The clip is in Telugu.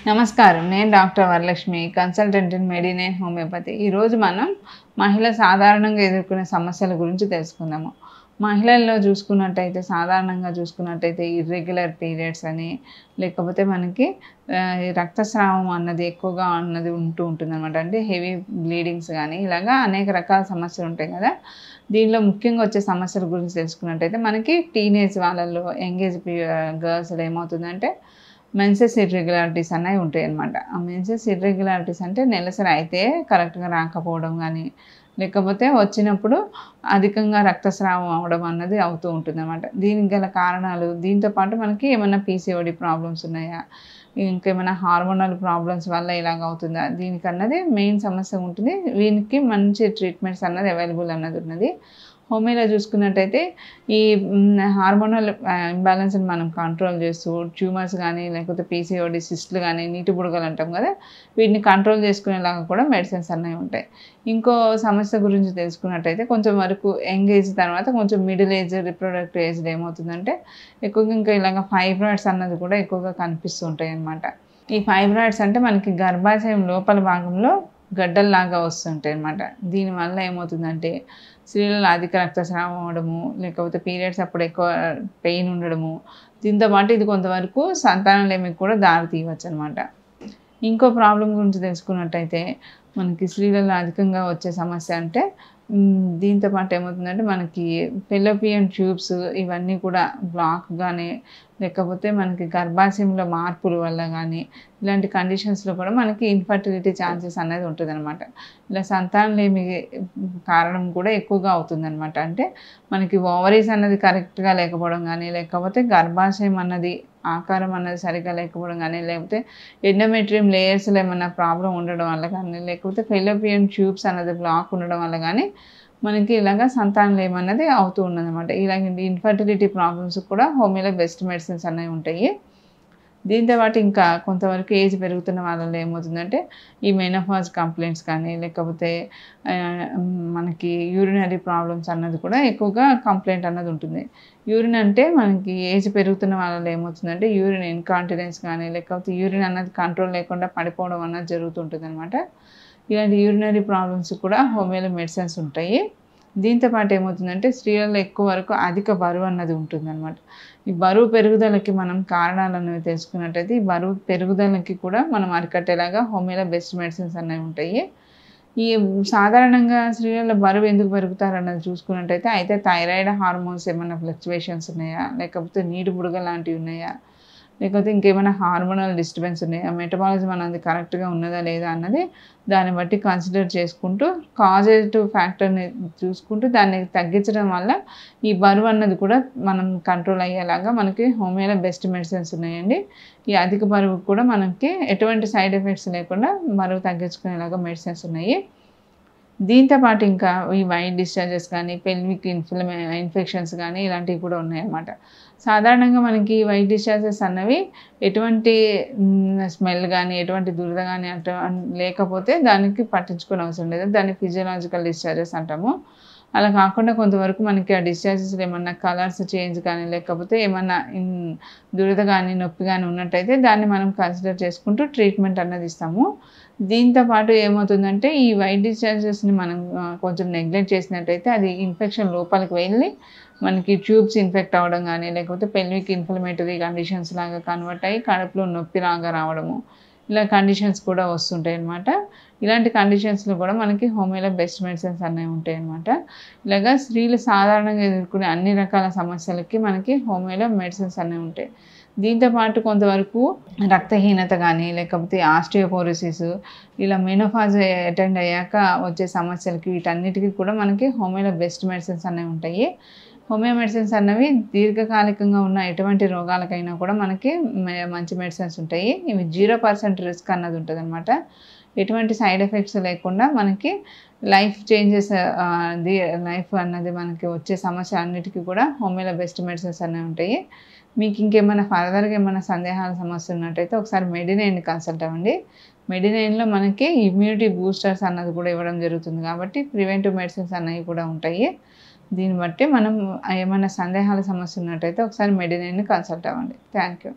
నమస్కారం. నేను doctor Varalakshmi, consultant in Medinine homeopathy. ఈరోజు మనం మహిళ సాధారణంగా ఎదుర్కొనే సమస్యల గురించి తెలుసుకుందాము. మహిళల్లో సాధారణంగా చూసుకున్నట్టయితే ఇర్రెగ్యులర్ పీరియడ్స్ అని, లేకపోతే మనకి రక్తస్రావం అన్నది ఎక్కువగా ఉంటూ ఉంటుందన్నమాట. అంటే హెవీ బ్లీడింగ్స్ కానీ ఇలాగా అనేక రకాల సమస్యలు ఉంటాయి కదా. దీనిలో ముఖ్యంగా వచ్చే సమస్యల గురించి తెలుసుకున్నట్టయితే మనకి టీనేజ్ వాళ్ళల్లో గర్ల్స్లో ఏమవుతుందంటే మెన్సెస్ ఇర్రెగ్యులారిటీస్ అనేవి ఉంటాయన్నమాట. ఆ మెన్సెస్ ఇర్రెగ్యులారిటీస్ అంటే నెలసరి అయితే కరెక్ట్గా రాకపోవడం కానీ, లేకపోతే వచ్చినప్పుడు అధికంగా రక్తస్రావం అవ్వడం అన్నది అవుతూ ఉంటుందన్నమాట. దీనికి గల కారణాలు, దీంతో పాటు మనకి ఏమైనా పీసీఓడి ప్రాబ్లమ్స్ ఉన్నాయా, ఇంకేమైనా హార్మోనల్ ప్రాబ్లమ్స్ వల్ల ఇలాగ అవుతుందా, దీనికన్నది మెయిన్ సమస్య ఉంటుంది. దీనికి మంచి ట్రీట్మెంట్స్ అన్నది అవైలబుల్ అన్నది ఉన్నది. హోమియోలో చూసుకున్నట్టయితే ఈ హార్మోనల్ ఇంబ్యాలెన్స్ని మనం కంట్రోల్ చేస్తూ ట్యూమర్స్ కానీ, లేకపోతే పీసీఓడి సిస్ట్లు కానీ, నీటి బుడగలు అంటాం కదా, వీటిని కంట్రోల్ చేసుకునేలాగా కూడా మెడిసిన్స్ అనేవి ఉంటాయి. ఇంకో సమస్య గురించి తెలుసుకున్నట్టయితే కొంచెం వరకు యంగ్ ఏజ్ తర్వాత కొంచెం మిడిల్ ఏజ్, రిప్రొడక్టివ్ ఏజ్లో ఏమవుతుందంటే ఎక్కువగా ఇంకా ఇలాగ ఫైబ్రాయిడ్స్ అన్నది కూడా ఎక్కువగా కనిపిస్తూ ఉంటాయి అన్నమాట. ఈ ఫైబ్రాయిడ్స్ అంటే మనకి గర్భాశయం లోపల భాగంలో గడ్డల్లాగా వస్తుంటాయి అన్నమాట. దీనివల్ల ఏమవుతుందంటే స్త్రీలలో అధిక రక్తస్రావం అవ్వడము, లేకపోతే పీరియడ్స్ అప్పుడు ఎక్కువ పెయిన్ ఉండడము, దీంతో పాటు ఇది కొంతవరకు సంతానలేమికి కూడా దారి తీయవచ్చు అనమాట. ఇంకో ప్రాబ్లం గురించి తెలుసుకున్నట్టయితే మనకి స్త్రీలలో అధికంగా వచ్చే సమస్య అంటే దీంతో పాటు ఏమవుతుందంటే మనకి ఫెలోపియన్ ట్యూబ్స్ ఇవన్నీ కూడా బ్లాక్ కానీ, లేకపోతే మనకి గర్భాశయంలో మార్పుల వల్ల కానీ, ఇలాంటి కండిషన్స్లో కూడా మనకి ఇన్ఫర్టిలిటీ ఛాన్సెస్ అనేది ఉంటుందన్నమాట. ఇలా సంతానలేమి కారణం కూడా ఎక్కువగా అవుతుందన్నమాట. అంటే మనకి ఓవరీస్ అన్నది కరెక్ట్గా లేకపోవడం కానీ, లేకపోతే గర్భాశయం అన్నది ఆకారం అన్నది సరిగ్గా లేకపోవడం కానీ, లేకపోతే ఎండోమెట్రియం లేయర్స్లో ఏమన్నా ప్రాబ్లం ఉండడం వల్ల కానీ, లేకపోతే ఫెలోపియన్ ట్యూబ్స్ అన్నది బ్లాక్ ఉండడం వల్ల కానీ మనకి ఇలాగ సంతానలేమి అన్నది అవుతూ ఉన్నదన్నమాట. ఇలాగ ఇన్ఫర్టిలిటీ ప్రాబ్లమ్స్ కూడా హోమియోలో బెస్ట్ మెడిసిన్స్ అనేవి ఉంటాయి. దీంతో పాటు ఇంకా కొంతవరకు ఏజ్ పెరుగుతున్న వాళ్ళలో ఏమవుతుందంటే ఈ మెనోపాజ్ కంప్లైంట్స్ కానీ, లేకపోతే మనకి యూరినరీ ప్రాబ్లమ్స్ అన్నది కూడా ఎక్కువగా కంప్లైంట్ అన్నది ఉంటుంది. యూరిన్ అంటే మనకి ఏజ్ పెరుగుతున్న వాళ్ళలో ఏమవుతుందంటే యూరిన్ ఇన్కాంటినెన్స్ కానీ, లేకపోతే యూరిన్ అన్నది కంట్రోల్ లేకుండా పడిపోవడం అన్నది జరుగుతుంటుంది అనమాట. ఇలాంటి యూరినరీ ప్రాబ్లమ్స్ కూడా హోమియోలో మెడిసిన్స్ ఉంటాయి. దీంతో పాటు ఏమవుతుందంటే స్త్రీలలో ఎక్కువ వరకు అధిక బరువు అన్నది ఉంటుందన్నమాట. ఈ బరువు పెరుగుదలకి మనం కారణాలు అనేవి తెలుసుకున్నట్టయితే ఈ బరువు పెరుగుదలకి కూడా మనం అరికట్టేలాగా హోమియోలో బెస్ట్ మెడిసిన్స్ అనేవి ఉంటాయి. ఈ సాధారణంగా స్త్రీలలో బరువు ఎందుకు పెరుగుతారన్నది చూసుకున్నట్టయితే అయితే థైరాయిడ్ హార్మోన్స్ ఏమైనా ఫ్లక్చువేషన్స్ ఉన్నాయా, లేకపోతే నీటి బుడగ లాంటివి ఉన్నాయా, లేకపోతే ఇంకేమైనా హార్మోనల్ డిస్టర్బెన్స్ ఉన్నాయా, మెటబాలిజం అన్నది కరెక్ట్గా ఉన్నదా లేదా అన్నది దాన్ని బట్టి కన్సిడర్ చేసుకుంటూ కాజేటివ్ ఫ్యాక్టర్ని చూసుకుంటూ దాన్ని తగ్గించడం వల్ల ఈ బరువు అన్నది కూడా మనం కంట్రోల్ అయ్యేలాగా మనకి హోమియోలో బెస్ట్ మెడిసిన్స్ ఉన్నాయండి. ఈ అధిక బరువు కూడా మనకి ఎటువంటి సైడ్ ఎఫెక్ట్స్ లేకుండా బరువు తగ్గించుకునేలాగా మెడిసిన్స్ ఉన్నాయి. దీంతో పాటు ఇంకా ఈ వైట్ డిశ్చార్జెస్ కానీ, పెల్విక్ ఇన్ఫెక్షన్స్ కానీ ఇలాంటివి కూడా ఉన్నాయన్నమాట. సాధారణంగా మనకి వైట్ డిశ్చార్జెస్ అన్నవి ఎటువంటి స్మెల్ కానీ, ఎటువంటి దురద కానీ లేకపోతే దానికి పట్టించుకోని అవసరం లేదు. దాన్ని ఫిజియోలాజికల్ డిశ్చార్జెస్ అంటాము. అలా కాకుండా కొంతవరకు మనకి ఆ డిశ్చార్జెస్లో ఏమన్నా కలర్స్ చేంజ్ కానీ, లేకపోతే ఏమన్నా దురద కానీ, నొప్పి కానీ ఉన్నట్టయితే దాన్ని మనం కన్సిడర్ చేసుకుంటూ ట్రీట్మెంట్ అన్నది ఇస్తాము. దీంతో పాటు ఏమవుతుందంటే ఈ వైట్ డిశ్చార్జెస్ని మనం కొంచెం నెగ్లెక్ట్ చేసినట్టయితే అది ఇన్ఫెక్షన్ లోపలికి వెళ్ళి మనకి ట్యూబ్స్ ఇన్ఫెక్ట్ అవ్వడం కానీ, లేకపోతే పెల్విక్ ఇన్ఫ్లమేటరీ కండిషన్స్ లాగా కన్వర్ట్ అయ్యి కడుపులో నొప్పి లాగా రావడము, ఇలా కండిషన్స్ కూడా వస్తుంటాయి అన్నమాట. ఇలాంటి కండిషన్స్లో కూడా మనకి హోమియోలో బెస్ట్ మెడిసిన్స్ అనేవి ఉంటాయి అన్నమాట. ఇలాగా స్త్రీలు సాధారణంగా ఎదుర్కొనే అన్ని రకాల సమస్యలకి మనకి హోమియోలో మెడిసిన్స్ అనేవి ఉంటాయి. దీంతో పాటు కొంతవరకు రక్తహీనత కానీ, లేకపోతే ఆస్టియోపోరోసిస్, ఇలా మెనోపాజ్ అటెండ్ అయ్యాక వచ్చే సమస్యలకి వీటన్నిటికీ కూడా మనకి హోమియోలో బెస్ట్ మెడిసిన్స్ అనేవి ఉంటాయి. హోమియో మెడిసిన్స్ అన్నవి దీర్ఘకాలికంగా ఉన్న ఎటువంటి రోగాలకైనా కూడా మనకి మంచి మెడిసిన్స్ ఉంటాయి. ఇవి 0% రిస్క్ అన్నది ఉంటుంది అనమాట. ఎటువంటి సైడ్ ఎఫెక్ట్స్ లేకుండా మనకి లైఫ్ అన్నది మనకి వచ్చే సమస్య అన్నిటికీ కూడా హోమియోలో బెస్ట్ మెడిసిన్స్ అనేవి ఉంటాయి. మీకు ఇంకేమైనా ఫర్దర్గా ఏమైనా సందేహాల సమస్య ఉన్నట్టయితే ఒకసారి మెడినైన్ని కన్సల్ట్ అవ్వండి. మెడినైన్లో మనకి ఇమ్యూనిటీ బూస్టర్స్ అన్నది కూడా ఇవ్వడం జరుగుతుంది కాబట్టి ప్రివెంటివ్ మెడిసిన్స్ అనేవి కూడా ఉంటాయి. దీన్ని బట్టి మనం ఏమైనా సందేహాల సమస్య ఉన్నట్టయితే ఒకసారి మెడినైన్ని కన్సల్ట్ అవ్వండి. Thank you.